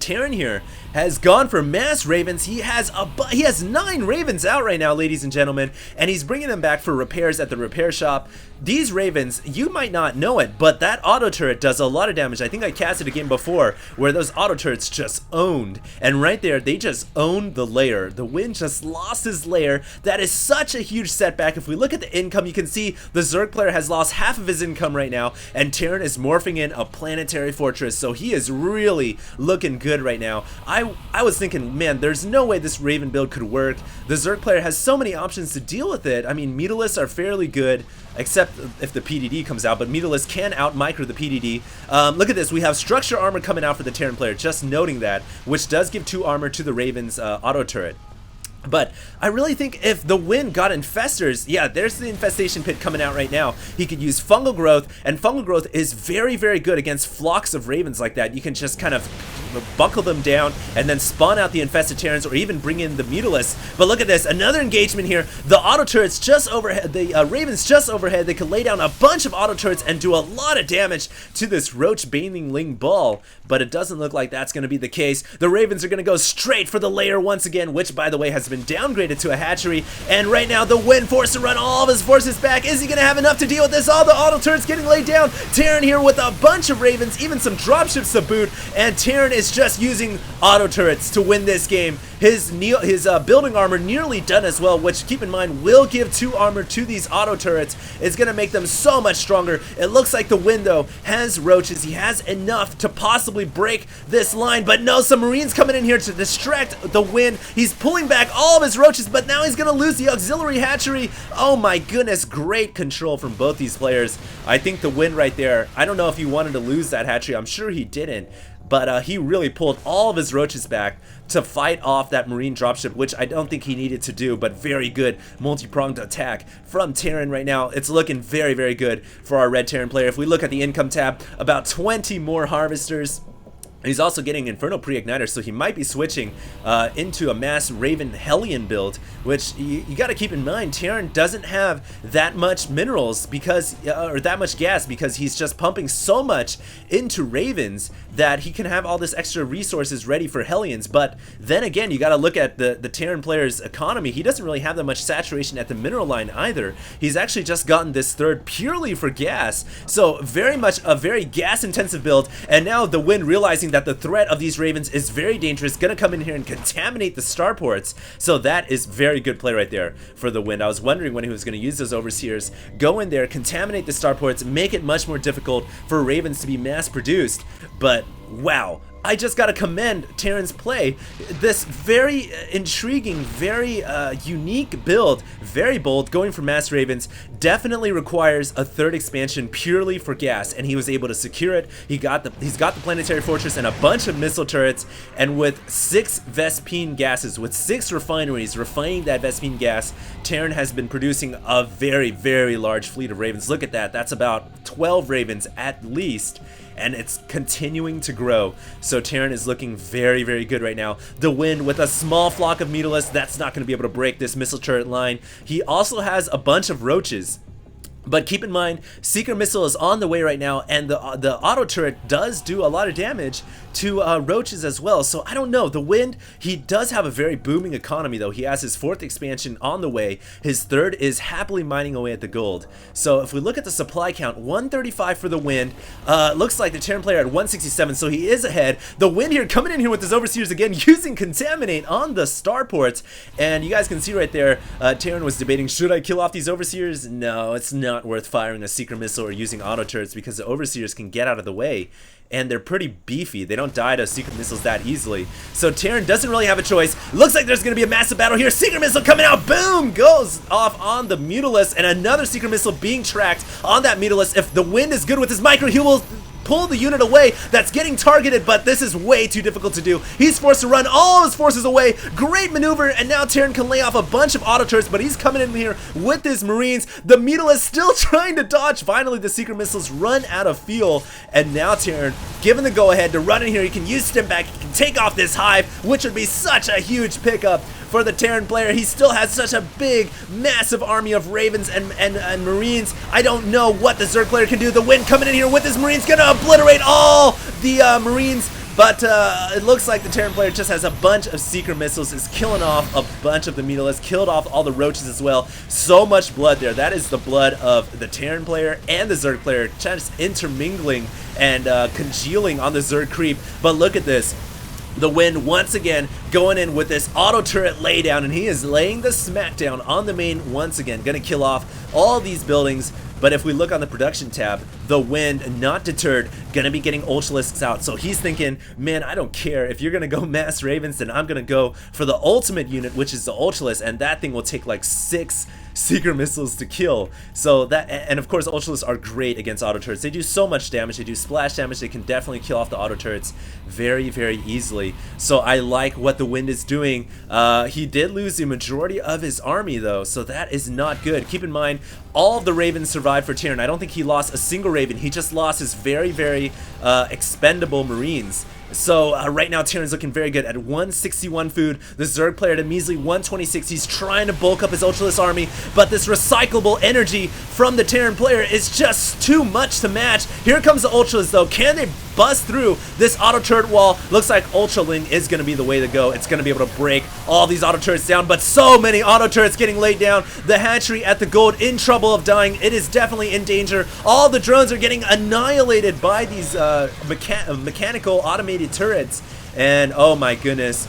Terran here has gone for mass ravens. He has 9 ravens out right now, ladies and gentlemen, and he's bringing them back for repairs at the repair shop. These ravens, you might not know it, but that auto turret does a lot of damage. I think I casted a game before where those auto turrets just owned, and right there they just owned the layer. The Wind just lost his layer. That is such a huge setback. If we look at the income, you can see the Zerg player has lost half of his income right now, and Terran is morphing in a planetary fortress, so he is really looking good right now. I was thinking, man, there's no way this Raven build could work. The Zerg player has so many options to deal with it. I mean, Mutalisks are fairly good, except if the PDD comes out, but Mutalisks can out-micro the PDD. Look at this, we have structure armor coming out for the Terran player, just noting that, which does give 2 armor to the Raven's auto turret. But I really think if the Wind got infestors, yeah, there's the infestation pit coming out right now. He could use fungal growth, and fungal growth is very, very good against flocks of ravens like that. You can just kind of buckle them down and then spawn out the infested Terrans, or even bring in the Mutalisks. But look at this, another engagement here. The auto turrets just overhead, the ravens just overhead. They can lay down a bunch of auto turrets and do a lot of damage to this roach banelingling ball. But it doesn't look like that's going to be the case. The ravens are going to go straight for the lair once again, which, by the way, has been downgraded to a hatchery. And right now the Wind forced to run all of his forces back. Is he going to have enough to deal with this? All the auto turrets getting laid down. Terran here with a bunch of ravens, even some dropships to boot, and Terran is just using auto turrets to win this game. His building armor nearly done as well, which, keep in mind, will give 2 armor to these auto turrets. It's going to make them so much stronger. It looks like the Wind, though, has roaches. He has enough to possibly break this line, but no, some Marines coming in here to distract the Wind. He's pulling back all of his roaches, but now he's going to lose the auxiliary hatchery. Oh my goodness, great control from both these players. I think the Wind right there, I don't know if he wanted to lose that hatchery. I'm sure he didn't. But he really pulled all of his roaches back to fight off that Marine dropship, which I don't think he needed to do, but very good multi-pronged attack from Terran right now. It's looking very, very good for our red Terran player. If we look at the income tab, about 20 more harvesters. He's also getting Inferno Pre-Igniter, so he might be switching into a mass Raven Hellion build, which you got to keep in mind, Terran doesn't have that much minerals because, or that much gas, because he's just pumping so much into Ravens that he can have all this extra resources ready for Hellions. But then again, you got to look at the Terran player's economy. He doesn't really have that much saturation at the mineral line either. He's actually just gotten this third purely for gas, so very much a very gas-intensive build, and now the Wind realizing that the threat of these ravens is very dangerous, gonna come in here and contaminate the starports. So that is very good play right there for the Wind. I was wondering when he was gonna use those overseers, go in there, contaminate the starports, make it much more difficult for ravens to be mass produced. But wow, I just gotta commend Terran's play. This very intriguing, very unique build, very bold, going for mass ravens, definitely requires a 3rd expansion purely for gas, and he was able to secure it. He's got the planetary fortress and a bunch of missile turrets, and with 6 Vespene gases, with 6 refineries refining that Vespene gas, Terran has been producing a very, very large fleet of ravens. Look at that, that's about 12 ravens at least, and it's continuing to grow. So Terran is looking very, very good right now. The Wind with a small flock of Mutalisks, that's not going to be able to break this missile turret line. He also has a bunch of roaches. But keep in mind, Seeker Missile is on the way right now, and the auto turret does do a lot of damage to roaches as well. So I don't know, the Wind, he does have a very booming economy though. He has his 4th expansion on the way. His 3rd is happily mining away at the gold. So if we look at the supply count, 135 for the Wind. Looks like the Terran player at 167, so he is ahead. The Wind here coming in here with his overseers again, using Contaminate on the starports. And you guys can see right there, Terran was debating, should I kill off these overseers? No, it's not worth firing a Seeker Missile or using auto turrets, because the overseers can get out of the way, and they're pretty beefy. They don't die to Secret Missiles that easily. So Terran doesn't really have a choice. Looks like there's going to be a massive battle here. Secret Missile coming out. Boom! Goes off on the Mutalisks, and another Secret Missile being tracked on that Mutalisks. If the Wind is good with his micro, he will pull the unit away that's getting targeted, but this is way too difficult to do. He's forced to run all his forces away. Great maneuver, and now Terran can lay off a bunch of auto turrets, but he's coming in here with his Marines. The Mutalisks still trying to dodge. Finally, the Secret Missiles run out of fuel, and now Terran, given the go-ahead to run in here, he can use Stim Pack, he can take off this hive, which would be such a huge pickup for the Terran player. He still has such a big, massive army of Ravens and Marines. I don't know what the Zerg player can do. The Wind coming in here with his Marines, gonna obliterate all the Marines. But it looks like the Terran player just has a bunch of Seeker missiles, is killing off a bunch of the Mutalisks, killed off all the roaches as well. So much blood there. That is the blood of the Terran player and the Zerg player just intermingling and congealing on the Zerg creep. But look at this. The Wind once again going in with this auto turret laydown, and he is laying the smackdown on the main once again. Gonna kill off all these buildings. But if we look on the production tab, the Wind, not deterred, gonna be getting Ultralisks out. So he's thinking, man, I don't care. If you're gonna go mass Ravens, then I'm gonna go for the ultimate unit, which is the Ultralisk, and that thing will take like 6 Seeker missiles to kill. So that, and of course Ultralisks are great against auto turrets. They do so much damage. They do splash damage. They can definitely kill off the auto turrets very, very easily. So I like what the Wind is doing. He did lose the majority of his army though, so that is not good. Keep in mind, all of the Ravens survived for Terran. I don't think he lost a single Raven. He just lost his very, very expendable Marines. So right now Terran's looking very good at 161 food. The Zerg player at a measly 126. He's trying to bulk up his Ultralisk army, but this recyclable energy from the Terran player is just too much to match. Here comes the Ultralisk though. Can they bust through this auto turret wall? Looks like Ultraling is going to be the way to go. It's going to be able to break all these auto turrets down, but so many auto turrets getting laid down. The hatchery at the gold in trouble of dying. It is definitely in danger. All the drones are getting annihilated by these mechanical automated turrets, and oh my goodness,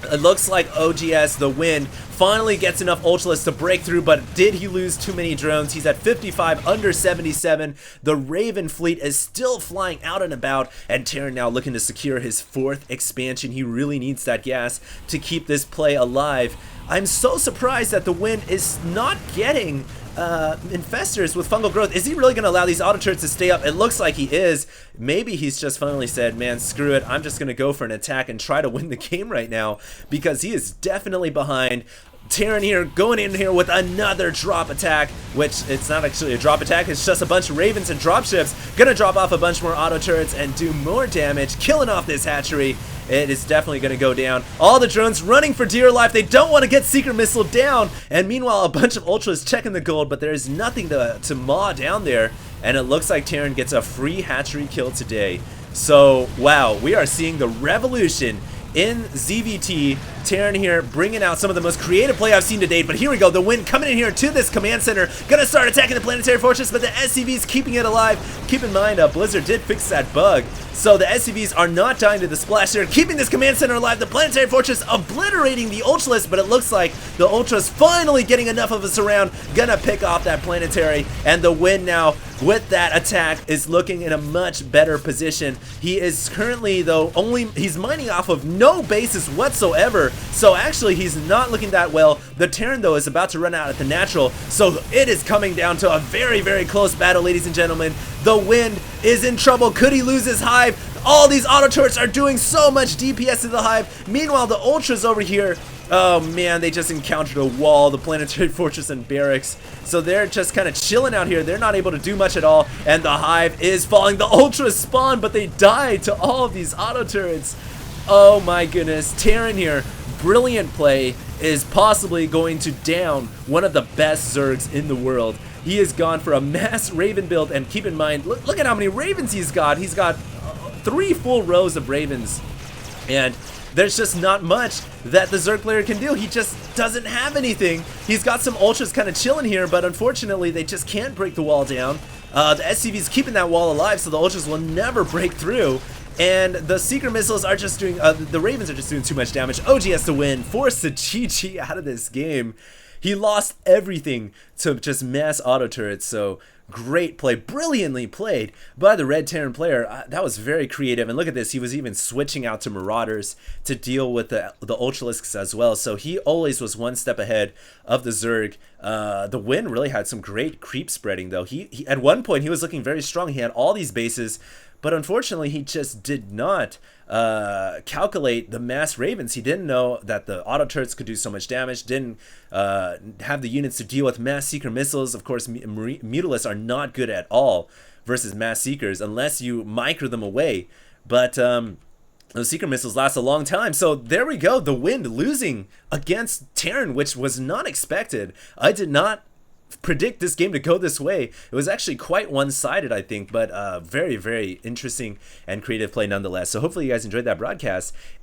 it looks like oGs.TheWind finally gets enough Ultralisks to break through, but did he lose too many drones? He's at 55 under 77. The Raven fleet is still flying out and about, and Terran now looking to secure his 4th expansion. He really needs that gas to keep this play alive. I'm so surprised that the Wind is not getting infestors with fungal growth. Is he really going to allow these auto turrets to stay up? It looks like he is. Maybe he's just finally said, man, screw it, I'm just going to go for an attack and try to win the game right now, because he is definitely behind. Terran here going in here with another drop attack, which it's not actually a drop attack, it's just a bunch of Ravens and dropships. Gonna drop off a bunch more auto turrets and do more damage, killing off this hatchery. It is definitely going to go down. All the drones running for dear life. They don't want to get Seeker Missile down. And meanwhile, a bunch of Ultras checking the gold, but there is nothing to maw down there. And it looks like Terran gets a free hatchery kill today. So, wow, we are seeing the revolution in ZVT. Terran here bringing out some of the most creative play I've seen to date, but here we go, the Wind coming in here to this command center, gonna start attacking the planetary fortress, but the SCVs keeping it alive. Keep in mind, Blizzard did fix that bug, so the SCVs are not dying to the splash there, keeping this command center alive. The planetary fortress obliterating the Ultralisk, but it looks like the Ultras finally getting enough of us around, gonna pick off that planetary, and the Wind now with that attack is looking in a much better position. He is currently though he's mining off of no bases whatsoever, so actually he's not looking that well. The Terran though is about to run out at the natural, so it is coming down to a very, very close battle, ladies and gentlemen. The Wind is in trouble. Could he lose his hive? All these auto turrets are doing so much DPS to the hive. Meanwhile, the Ultras over here, oh man, they just encountered a wall, the planetary fortress and barracks. So they're just kind of chilling out here. They're not able to do much at all, and the hive is falling. The Ultras spawn, but they died to all of these auto turrets. Oh my goodness, Terran here, brilliant play, is possibly going to down one of the best Zergs in the world. He has gone for a mass Raven build, and keep in mind, look at how many Ravens he's got. He's got 3 full rows of Ravens, and there's just not much that the Zerg player can do. He just doesn't have anything. He's got some Ultras kind of chilling here, but unfortunately they just can't break the wall down. The SCV's keeping that wall alive, so the Ultras will never break through. And the Seeker Missiles are just doing, the Ravens are just doing too much damage. oGs.TheWind forced the GG out of this game. He lost everything to just mass auto turrets, so great play, brilliantly played by the red Terran player. That was very creative, and look at this, he was even switching out to Marauders to deal with the Ultralisks as well, so he always was one step ahead of the Zerg. The Wind really had some great creep spreading though. He at one point he was looking very strong. He had all these bases, but unfortunately he just did not calculate the mass Ravens. He didn't know that the auto turrets could do so much damage, didn't have the units to deal with mass Seeker missiles. Of course, Mutalisks are not good at all versus mass Seekers unless you micro them away, but those Seeker missiles last a long time. So there we go, the Wind losing against Terran, which was not expected. I did not predict this game to go this way. It was actually quite one-sided, I think, but very, very interesting and creative play nonetheless. So hopefully you guys enjoyed that broadcast.